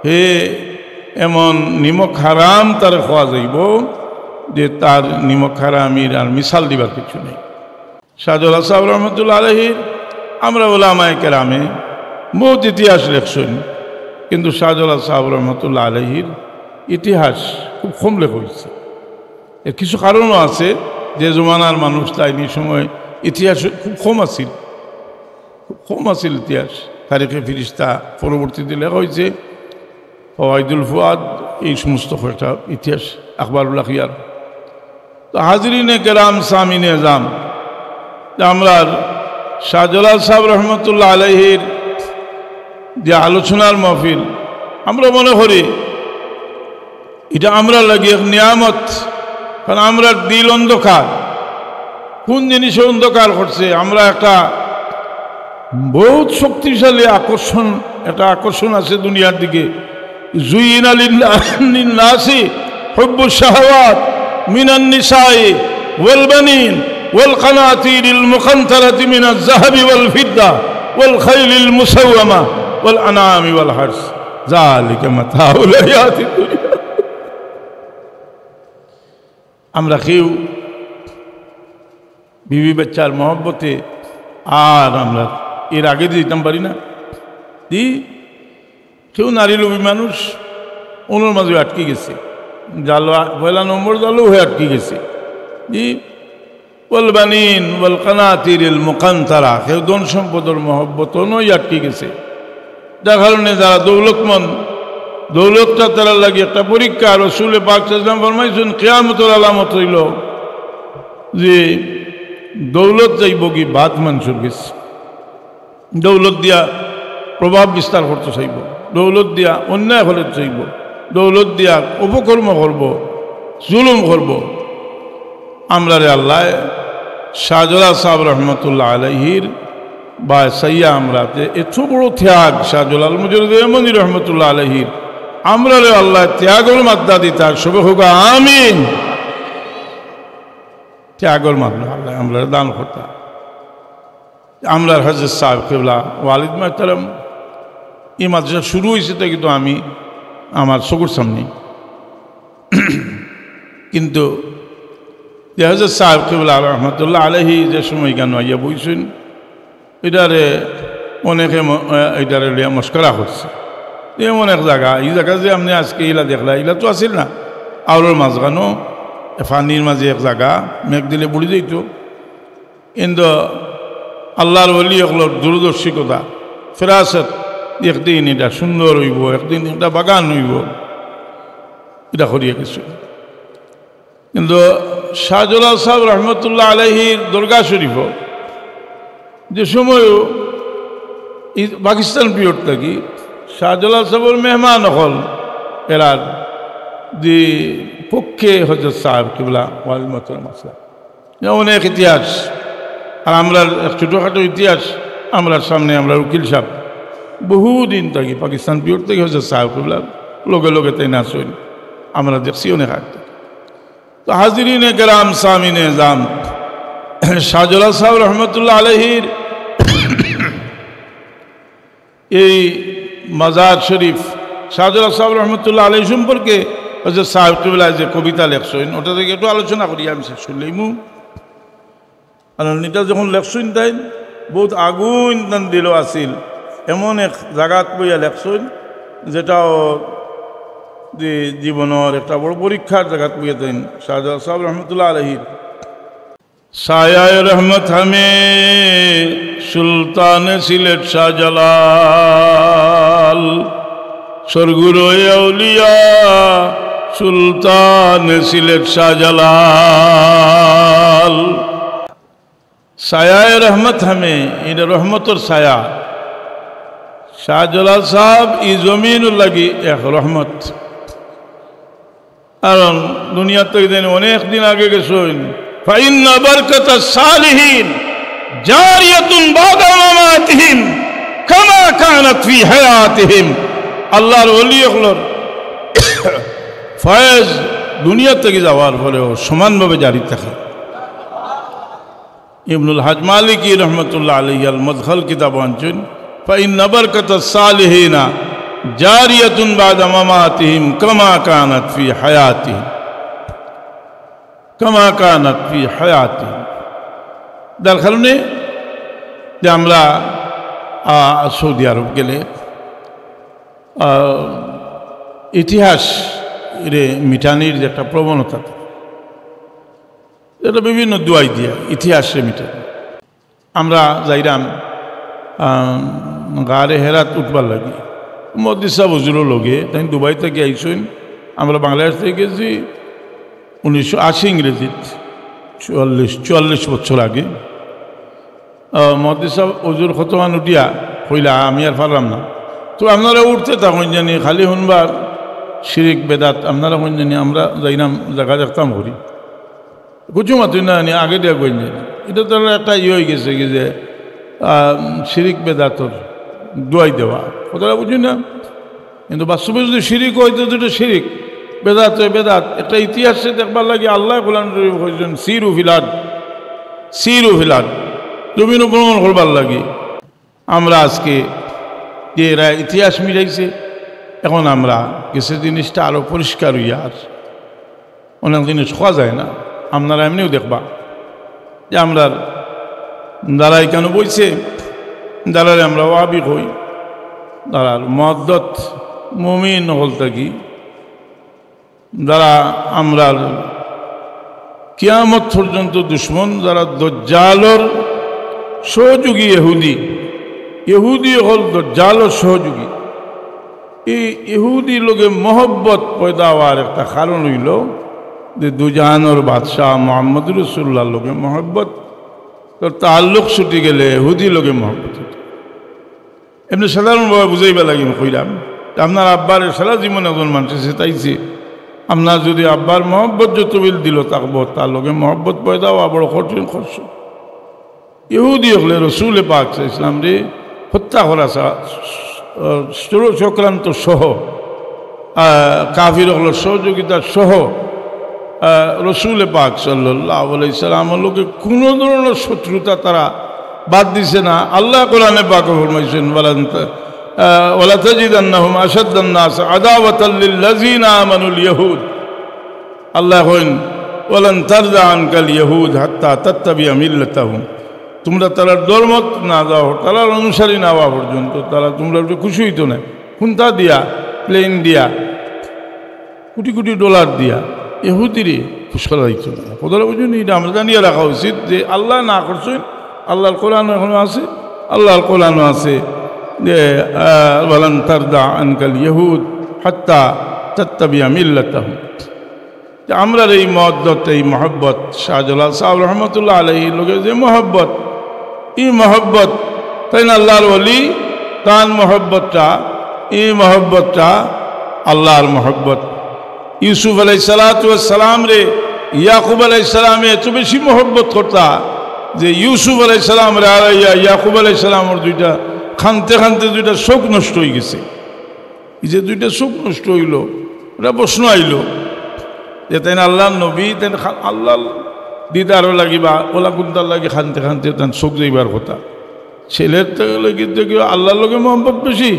হে এমন নিমক হারাম তার খাওয়া যাইব যে তার নিমক হারামির আর মিশাল দিবার কিছু নেই শাহজালাল সাহেব রহমতুল্লাহ আলাইহির আমরা ওলামায়ে কেরামে বহুত ইতিহাস লেখছেন কিন্তু শাহজালাল সাহেব রহমতুল্লাহ আলাইহির ইতিহাস খুব কম লেখা হয়েছে এর কিছু কারণও আছে যে জমানার মানুষ তাইনি সময় ইতিহাস খুব কম আছিল ইতিহাস তারিখে ফিরিস্তা পরবর্তীতে লেখা হয়েছে ফওয়াইদুল ফুয়াদ এই সমস্ত কয়েকটা ইতিহাস আখবারুল আখিয়ার তো হাজরিনে কেরাম সামিনে এজাম আমরা শাহজালাল সাহেব রহমতুল্লাহ আলাইহির যে আলোচনার মাহফিল আমরা মনে করি এটা আমরা লাগি এক নিয়ামত কারণ আমরা দিল অন্ধকার কোন জিনিসে অন্ধকার করছে আমরা একটা বহুত শক্তিশালী আকর্ষণ আছে দুনিয়ার দিকে জুইনা লিন্নাসি হুব্বুশ শাহাওয়াত মিনান নিসাই ওয়াল বানিন ওয়াল কানাতিরিল মুকান্তারাতি মিনাজ যাহাবি ওয়াল ফিদ্দা ওয়াল খাইলিল মুসাওয়ামা ওয়াল আনামি ওয়াল হারস যালিকা মাতাউল হায়াতিদ দুনিয়া আমরা কেউ বিবি বাচ্চার মহব্বতে আর আমরা এর আগে দিতাম পারি না কেউ নারী লোভী মানুষ ওনার মাঝে আটকে গেছে জালো পয়লা নম্বর জালো হয়ে আটকে গেছে ওয়াল বানিন ওয়াল কানাতিরিল মুকান্তারা কেউ ধন সম্পদের মহব্বত নই আটকে গেছে যার কারণে যারা দৌলতটা তারা লাগে একটা পরীক্ষা রাসূল পাক সাল্লাল্লাহু আলাইহি ওয়াসাল্লাম ফরমাইছেন কিয়ামতের আলামত হইল যে দৌলত যাইব কি বাদ মানুষের গেছে দৌলত দিয়া প্রভাব বিস্তার করতে চাইব দৌলত দিয়া অন্যায় হলে চাইব দৌলত দিয়া অপকর্ম করব জুলুম করব আমরা রে আল্লাহ শাহজালাল সাহেব রহমতুল্লাহ আলাইহির বা সাইয়া আমরাতে এত বড় ত্যাগ শাহজালাল মুজাদ্দিদ এমনি রহমতুল্লাহ আলাইহির আমরা রে আল্লাহ ত্যাগের মাত্রা দিতা সবে হোক আমিন ত্যাগের মাত্রা আল্লাহ আমরা দান করতাম আমরা হযরত সাহেব কিবলা ওয়ালিদ মাহতারাম এই মাদ্রাসা শুরু হয়েছে তো কিন্তু আমি আমার চকুর সামনে কিন্তু হযরত সাহেব কিবলা রহমতুল্লাহ আলাইহি যে সময় গান আইয়া বইছেন এটারে অনেকে এটারে লিয়া মস্করা করছে এমন এক জায়গা এই জায়গা যে আপনি আজকে ইলা দেখলা ইলা তো আসিল না আউরের মাঝখানো ফানির মাঝে এক জায়গা মেঘ দিলে বুড়ি যাইতো কিন্তু আল্লাহর ওলি এগুলোর দূরদর্শিকতা ফেরাসত একদিন এটা সুন্দর হইব একদিন এটা বাগান হইব এটা করিয়া কিছু কিন্তু শাহজালাল সাহেব রহমতুল্লাহ আলাইহির দরগা শরীফ যে সময়ও পাকিস্তান পিরিয়ড থাকি শাহজালাল সাহেবের মেহমান হল এরার যে পক্ষে হযরত সাহেব কিবলা ওয়ালিদ মাহতারাম আসলাম অনেক ইতিহাস আর আমরা ছোটোখাটো ইতিহাস আমরা সামনে আমরা উকিল সাহেব বহুদিন থাকি পাকিস্তান পিওর থেকে হচ্ছে সাহেব কিবলার লগে লগে তাই নাচইন আমরা দেখছি অনেক আগে। তো হাজিরিনে কেরাম সামিনে জাম শাহজালাল সাহেব রহমতুল্লাহ আলাইহির এই মাজার শরীফ শাহজালাল সাহেব রহমতুল্লাহ আলাইহি সম্পর্কে হচ্ছে সাহেব কিবলায় যে কবিতা লেখছেন ওটা থেকে একটু আলোচনা করি আমি শেষ করলেইমু। আর নিটা যখন লেখছেন তাই বহুত আগুন তান দিল আসিল এমন এক জায়গাত বইয়া লেখছেন যেটাও যে জীবনের একটা বড় পরীক্ষার জায়গাত বইয়া দেন শাহজালাল সাহেব রহমতুল্লাহ আলাইহির সায়ায়ে রহমত হামে সুলতান সিলেট শাহজালাল সরগুরো আউলিয়া সুলতান সিলেট শাহজালাল সায়ায়ে রহমত হামে এটা রহমতর ছায়া শাহজালাল সাহেব ই জমিন লাগি এক রহমত। কারণ দুনিয়া তো দিন অনেক দিন আগে গেছেন ফাইন্না বারকাতাস সালিহিন জারিয়াতুন বাদা মামাতিহিম কামা কানাত ফি হায়াতিহিম। আল্লাহর ওলি হলর ফয়েজ দুনিয়া থেকে যাওয়ার পরেও সমানভাবে জারি থাকে। ইবনুল হাজ মালিকি রহমতুল্লাহ আলাইহি আল মদখল কিতাব আনছেন ফাইন্না বারকাতাস সালিহিনা জারিয়াতুন বাদা মামাতিহিম কামা কানাত ফি হায়াতিহিম কামা কানাত ফি হায়াতিহিম। যার কারণে যে আমরা সৌদি আরব গেলে ইতিহাস রে মিটানির যে একটা প্রবণতা এটা বিভিন্ন দুয়াই দিয়া ইতিহাসে মিটানি আমরা যাইরাম গাড়ে হেরাত উঠবার লাগে মদিসা বজুরও লগে তাই দুবাই থেকে আইসেন আমরা বাংলাদেশ থেকে গেছি 1980 ইংরেজিত 44 বছর আগে। মদিসা অজুর কতমান উঠিয়া কইলা আমি আর পারলাম না। তো আপনারা উঠতে তখন জানি খালি শুনবার শিরিক বেদাত আপনারা কোন জানি আমরা যাইলাম জায়গা দেখতাম করি কিছু মাতুই না আগে দিয়া কই জানি এটা তো একটা হয়ে গেছে কি যে শিরিক বেদাতর দোয়াই দেওয়া কথাটা বুঝি না। কিন্তু বাস্তবে যদি শিরিক হয়তো দুটো শিরিক বেদাত বেদাত একটা ইতিহাসে দেখবার লাগে আল্লাহ কোরআন হয়েছেন সিরু ফিলাদ জমিন ভ্রমণ করবার লাগে। আমরা আজকে যে এরা ইতিহাস মিলাইছে এখন আমরা কিছু জিনিসটা আরো পরিষ্কার হইয়া আর অনেক জিনিস খাওয়া যায় না। আপনারা এমনিও দেখবা যে আমরা দাঁড়াই কেন বইছে দাঁড়ালে আমরা ওয়াবিক হই দাঁড়ার মদ্দত মুমিন হল থাকি যারা আমরা কিয়ামত পর্যন্ত দুশ্মন যারা দজ্জালর সহযোগী ইহুদি হল দজ্জালর সহযোগী। এই ইহুদি লোকে মহব্বত পয়দা হওয়ার একটা কারণ হইল যে দুজাহানোর বাদশাহ মোহাম্মদ রসুল্লাহ লোকে মহব্বত তোর তাল্লুক ছুটি গেলে ইহুদি লোকে মহব্বত এমনি সাধারণভাবে বুঝাইবা লাগি কইলাম আপনার আব্বার সারা জীবন একজন মানুষ চেতাইছে আপনার যদি আব্বার মহব্বত যত বিল দিল থাকবো তার লোকে মহব্বত পয়দা হওয়া বড় কঠিন খরচ। ইহুদি হলে রসুল পাক ইসলাম রে হত্যা করা চক্রান্ত সহ কাফির হলো সহযোগিতা সহ রসুল পাক সাল্লাল্লাহু আলাইহি সাল্লামের লোকে কোনো ধরনের শত্রুতা তারা বাদ দিছে না। আল্লাহ কোরআনে পাক ফরমাইছেন ওয়ালা তাজিদান্নাহুম আশাদ্দান নাস আদাওয়াতাল লিল্লাযিনা আমানুল ইয়াহুদ। আল্লাহ কইন ওয়ালান তারদা আনকাল ইয়াহুদ হাত্তা তাত্তাবিয়া মিল্লাতাহুম। তোমরা তারা ধর্মত না যাও তারা অনুসারী না হওয়া পর্যন্ত তারা তোমরা খুশি হইতো না কোনটা দিয়া প্লেন দিয়া কোটি কোটি ডলার দিয়া ইহুদিরে খুশ করা হইতো না। কোথাও বুঝুন এটা আমরা জানিয়ে রাখা উচিত যে আল্লাহ না করছেন আল্লাহর কোরআন এখনো আছে আল্লাহর কোরআনও আছে যে ওয়ালান তারদা আনকাল ইয়াহুদ হাত্তা তাত্তাবিয়া মিল্লাতাহুম। আমরা এই মহব্বত এই মহব্বত শাহজালাল সাহেব রহমতুল্লাহ আলাইহি লোকের যে মহব্বত এই মহব্বত তাই না আল্লাহর ওলি তার মহব্বতটা এই মহব্বতটা আল্লাহর মহব্বত। ইউসুফ আলাইহিসসালাম রে ইয়াকুব আলাইহিসসালামে এত বেশি মহব্বত করতা যে ইউসুফ আলাইহিসসালাম রে আর ইয়াকুব আলাইহিসসালামের দুইটা খানতে খানতে দুইটা চোখ নষ্ট হয়ে গেছে। এই যে দুইটা চোখ নষ্ট হইল, এটা প্রশ্ন আইল যে তাই আল্লাহ নবী তাই আল্লাহ দিদারও লাগিবা ওলা কুদ্দার লাগে খানতে খানতে তার চোখ যাইবার কথা। ছেলের লাগি দেখি আল্লাহর লগে মোহাম্মত বেশি।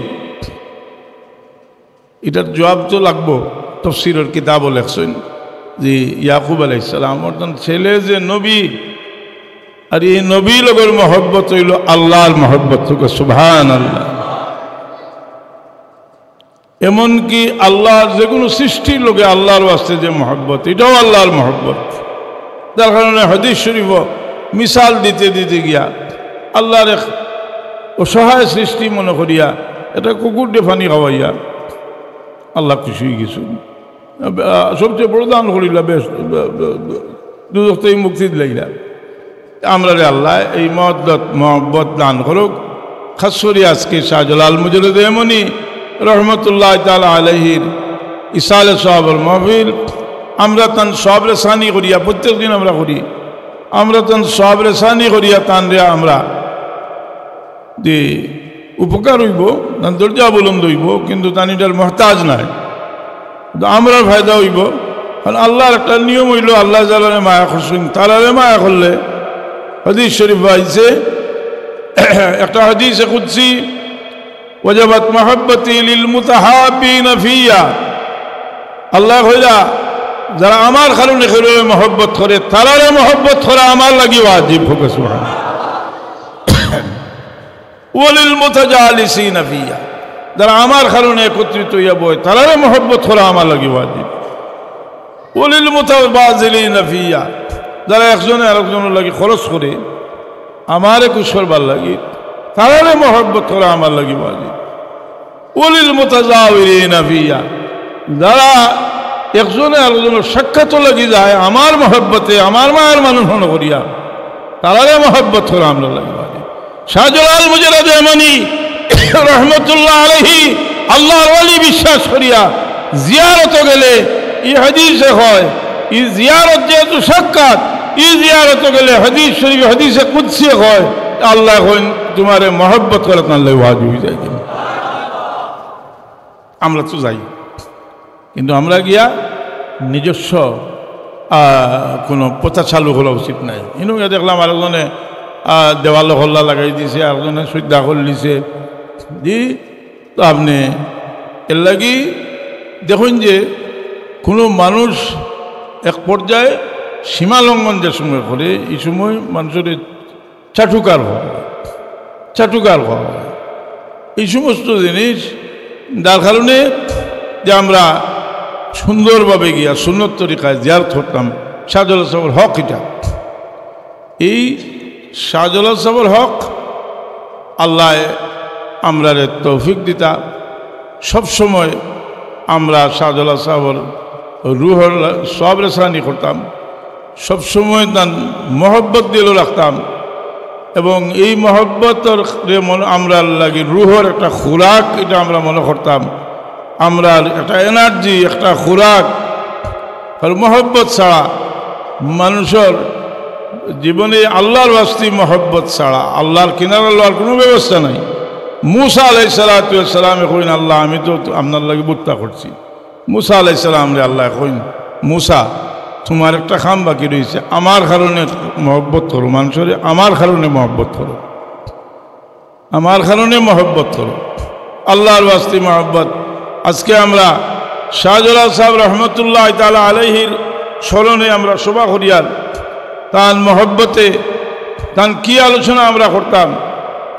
এটার জবাব তো লাগবো। তফসিরের কিতাবও লেখছেন যে ইয়াকুব আলাইহিস সালাম অর্থাৎ ছেলে যে নবী, আর এই নবী লগের মহব্বত হইল আল্লাহর মহব্বত। সুবহানাল্লাহ। এমনকি আল্লাহর যে কোনো সৃষ্টির লোকে আল্লাহর ওয়াস্তে যে মহব্বত, এটাও আল্লাহর মহব্বত। যার কারণে হাদিস শরীফ মিসাল দিতে দিতে গিয়া আল্লাহর এক অসহায় সৃষ্টি মনে করিয়া এটা কুকুর দিয়ে পানি খাওয়াইয়া আল্লাহ খুশি হয়ে গেছেন। সবচেয়ে বড় দান করিলা বেশ দুজক থেকে মুক্তি দিলাইলা। আমরা রে আল্লাহ এই মহব্বত দান করুক। খাস করি আজকে শাহজালাল মুজরিদ এমনি রহমতুল্লাহ তাআলা আলাইহির ইসালে সাহাবের মাহফিল আমরা তান সব রেসানি করিয়া প্রত্যেক দিন আমরা করি। আমরা তান সব রেসানি করিয়া তান রে আমরা যে উপকার হইব, তান দরজা বুলন্দ হইব, কিন্তু তান এটার মহতাজ নাই, আমরা ফায়দা হইব। কারণ আল্লাহর একটা নিয়ম হইল আল্লাহ যারা মায়া করছেন তারারে মায়া করলে হাদিস শরীফ আইছে একটা হাদিসে কুদসি ওয়াজাবাত মাহাব্বতি লিল মুতাহাব্বিনা ফিয়া। আল্লাহ কইলা যারা আমার কারণে করে মহব্বত করে তারারে মহব্বত করা আমার লাগি ওয়াজিব হোক। সুবহানাল্লাহ। ওয়ালিল মুতাজালিসিনা ফিয়া, যারা আমার কারণে একত্রিত হইয়া বয় তারারে মহব্বত করা আমার লাগি ওয়াজিব। ওয়ালিল মুতাবাজিলিনা ফিয়া, যারা একজনে আরেকজনের লাগি খরচ করে আমারে কুশরবার লাগি তারারে মহব্বত করা আমার লাগি ওয়াজিব। ওয়ালিল মুতাজাওয়িরিনা ফিয়া, যারা একজনে আরেকজনের সাক্ষাৎ লাগি যায় আমার মহব্বতে আমার মায়ের মানুষ মনে করিয়া তারারে মহব্বত করা আমরা লাগি ওয়াজিব। শাহজালাল মুজরিদ এমনি রহমতুল্লাহ আলাইহি আল্লাহর ওয়ালি বিশ্বাস করিয়া জিয়ারত গেলে এই হাদিসে হয় এই জিয়ারত যেহেতু সাক্ষাৎ, এই জিয়ারত গেলে হাদিস শরীফ হাদিসে কুদসি হয় আল্লাহ কইন তোমারে মহব্বত করে তাহলে ওয়াজিব হয়ে যায়। আমরা তো যাই, কিন্তু আমরা গিয়া নিজস্ব কোনো প্রথা চালু করা উচিত নাই। ইনু দেখলাম আরেকজনে দেওয়ালে হল্লা লাগাই দিছে, আরেকজনে শ্রদ্ধা করে দিছে জি। তো আপনি এর লাগি দেখুন যে কোনো মানুষ এক পর্যায়ে সীমা লঙ্ঘন যে সময় করে এই সময় মানুষের চাটুকার হওয়া এই সমস্ত জিনিস যার কারণে যে আমরা সুন্দরভাবে গিয়া সুন্নত তরিকায় জিয়ারত করতাম। শাহজালাল সাহেবের হক এটা, এই শাহজালাল সাহেবের হক আল্লাহ আমরা তৌফিক দিতা। সবসময় আমরা শাহজালাল সাহেবের রুহর সব রেসানি করতাম, সবসময় তার মহব্বত দিয়েও রাখতাম। এবং এই মহব্বতের আমরা লাগি রুহর একটা খোরাক এটা আমরা মনে করতাম, আমরা একটা এনার্জি একটা খোরাক। আর মহব্বত ছাড়া মানুষের জীবনে আল্লাহর ওয়াস্তে মহব্বত ছাড়া আল্লাহর কিনারা লওয়ার কোনো ব্যবস্থা নাই। মুসা আলাইহিস সালামে কইন আল্লাহ আমি তো আপনার লাগে বুত্তা করছি। মুসা আলাইহিস সালাম রে আল্লাহ কইন মুসা তোমার একটা কাম বাকি রয়েছে, আমার কারণে মহব্বত করো, মানুষের আমার কারণে মহব্বত করো, আমার কারণে মহব্বত করো, আল্লাহর ওয়াস্তে মহব্বত। আজকে আমরা শাহজালাল সাহেব রহমতুল্লাহ তাআলা আলাইহির স্মরণে আমরা শোভা করিয়ার তার মহব্বতে তার কি আলোচনা আমরা করতাম।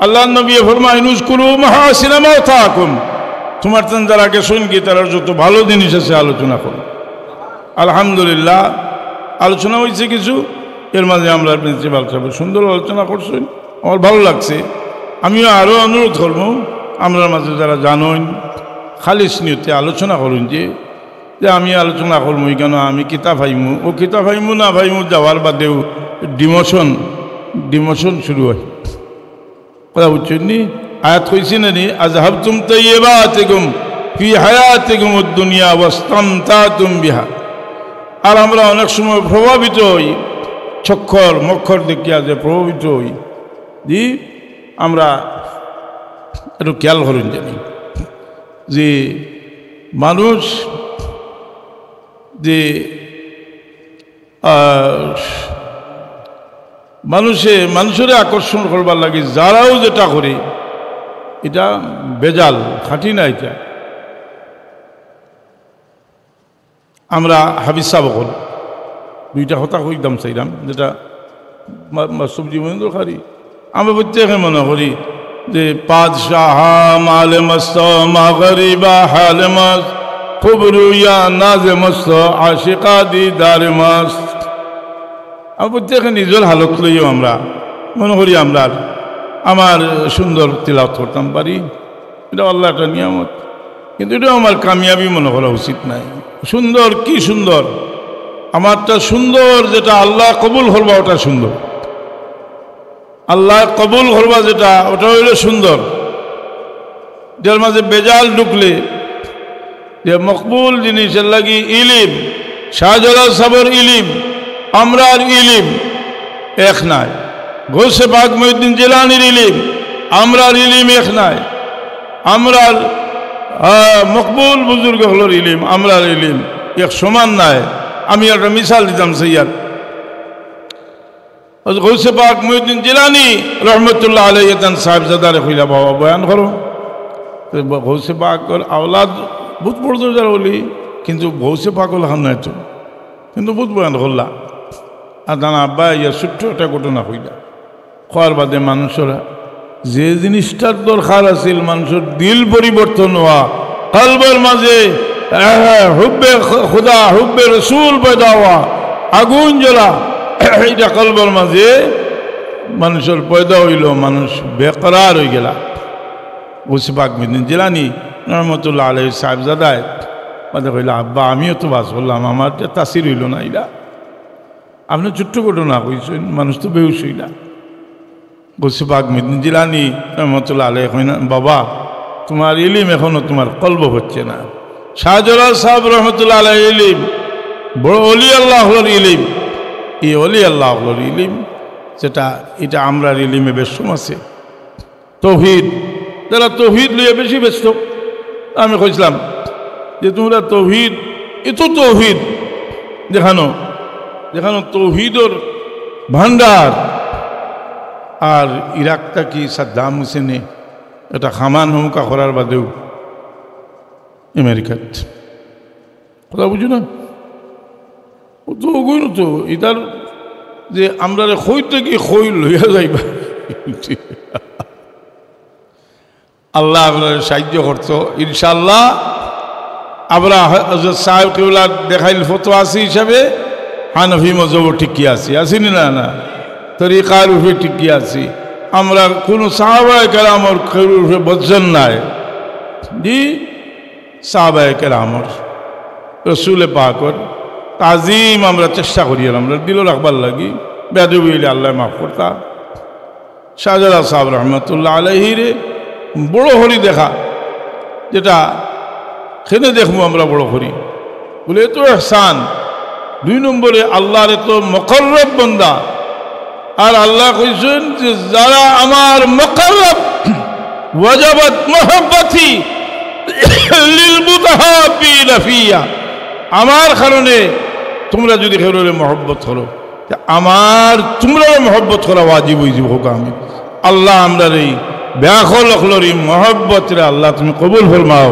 আল্লাহ নবী ফরমায় নুজকুরু মাহাসিনা মাওতাকুম, তোমার তেন যারা গেছেন কি তারা যত ভালো জিনিস আছে আলোচনা করো। আলহামদুলিল্লাহ আলোচনা হয়েছে কিছু, এর মাঝে আমরা প্রিন্সিপাল সাহেব সুন্দর আলোচনা করছেন, আমার ভালো লাগছে। আমিও আরও অনুরোধ করব আমরা মাঝে যারা জানেন খালিস নিয়তে আলোচনা করুন যে আমি আলোচনা করবো কেন আমি কিতাব ভাইমু ও কিতাব ভাইমু না ভাইমু যাওয়ার বাদেও ডিমোশন শুরু হয়। কথা বুঝছেন নি? আয়াত কইছি না নি আযহাবতুম তাইয়্যিবাতিকুম ফি হায়াতিকুম আদ-দুনিয়া ওয়াস্তামতাতুম বিহা। আর আমরা অনেক সময় প্রভাবিত হই মক্ষর দেখিয়া যে প্রভাবিত হই জি। আমরা একটু খেয়াল করুন জানি যে মানুষ যে মানুষের আকর্ষণ করবার লাগে যারাও যেটা করে এটা বেজাল খাঁটি না। এটা আমরা হাফিজ সাহেব হল দুইটা হতা কইতাম চাইলাম যেটা সবজি মনে দরকারি। আমরা প্রত্যেকে মনে করি যে পাদশাহ মালে মস্ত মাগরিবা হালে মস্ত খুবরুয়া নাজে মস্ত আশিকা দিদারে মস্ত। আমরা প্রত্যেকে নিজের হালত লইও আমরা মনে করি আমরা আমার সুন্দর তিলাওয়াত করতাম পারি, এটা আল্লাহ একটা নিয়ামত, কিন্তু এটা আমার কামিয়াবি মনে করা উচিত নাই। সুন্দর কি সুন্দর, আমারটা সুন্দর যেটা আল্লাহ কবুল করবা ওটা সুন্দর, আল্লাহ কবুল করবা যেটা ওটা হইল সুন্দর। যার মাঝে বেজাল ঢুকলে যে মকবুল জিনিসের লাগি ইলিম, শাহজালাল সাবর ইলিম আমরার ইলিম এক নাই, গৌসে পাক মহিউদ্দিন জিলানীর ইলিম আমরার ইলিম এক নাই, আমরার মকবুল বুজুর্গ হলোর ইলিম আমরার ইলিম এক সমান নাই। আমি একটা মিসাল দিতাম সৈয়াদ গৌসে পাক মহিউদ্দিন জিলানী রহমতুল্লাহ আলাইহি সাহেবজাদারে কইলা বাবা বয়ান করো। গৌসে পাক আওলাদ বহুত বড় যারা বলি, কিন্তু গৌসে পাক হল নাই তো, কিন্তু বহুত বয়ান করলা। আর দানা আব্বা ইয়া ছোট্ট একটা ঘটনা কইলা খোয়ার বাদে মানুষেরা যে জিনিসটার দরকার আছিল মানুষের দিল পরিবর্তন হওয়া, কলবের মাঝে হুব্বে খুদা হুব্বে রসুল পয়দা হওয়া, আগুন জ্বলা, এইটা কলবের মাঝে মানুষের পয়দা হইল, মানুষ বেকরার হয়ে গেলা। গৌসে পাক মহিউদ্দিন জিলানী রহমতুল্লাহ আলাইহি সাহেবজাদায় বাদে কইলা আব্বা আমিও তো বাস করলাম, আমার তাসির হইল না। এইটা আপনি ছোট্ট ঘটনা কইছেন, মানুষ তো বেহুশ হইলা। গৌসে পাক মহিউদ্দিন জিলানী রহমতুল্লাহ আলাইহি কইনা বাবা তোমার ইলিম এখনো তোমার কলব হচ্ছে না। শাহজালাল সাহেব রহমতুল্লাহ আলাইহি ইলিম বড় অলি আল্লাহর ইলিম, এই অলি আল্লাহর ইলিম যেটা এটা আমরার ইলিমে বেশম আছে। তৌহিদ, যারা তৌহিদ লইয়া বেশি ব্যস্ত, আমি কইছিলাম যে তোমরা তৌহিদ এত তৌহিদ দেখানো দেখানো তৌহিদর ভান্ডার। আর ইরাকটা কি সাদ্দাম হুসেনে এটা খামান হুমকা করার বাদেও আমেরিকাত কথা বুঝো না, ও তো ওগুই তো এটার যে আমরা খইতে কি খই লইয়া যাইবা। আল্লাহ আপনার সাহায্য করতো ইনশাল্লাহ। আমরা হযরত সাহেব কেবলা দেখাইল ফতোয়া আছে হিসাবে হানফি মজহব ঠিকই আছি, আসিনি না না তরিকার রূপে ঠিকই আছি। আমরা কোনো সাহাবায়ে কেরামর রূপে বদজন নাই, জি সাহাবায়ে কেরামর রসুলে পাকর তাজিম আমরা চেষ্টা করি, আমরা দিল রাখবার লাগি বেদবি হইলে আল্লাহ মাফ করতা। শাহজালাল সাহেব রহমতুল্লাহ আলাইহি রে বড় হরি দেখা, যেটা খেনে দেখবো আমরা বড় হরি বলে এত এহসান। 2 নম্বরে আল্লাহর এত মুকররব বান্দা, আর আল্লাহ কইছেন যে যারা আমার মুকররব ওয়াজাবাত মুহাব্বতি লিল মুতাহাব্বিন ফিয়া, আমার কারণে তোমরা যদি কেউরে মহব্বত করো আমার তোমরাও মহব্বত করা ওয়াজিব হয়ে যাব। আমি আল্লাহ আমরা এই ব্যাখল অখলরি মহব্বত রে আল্লাহ তুমি কবুল ফরমাও।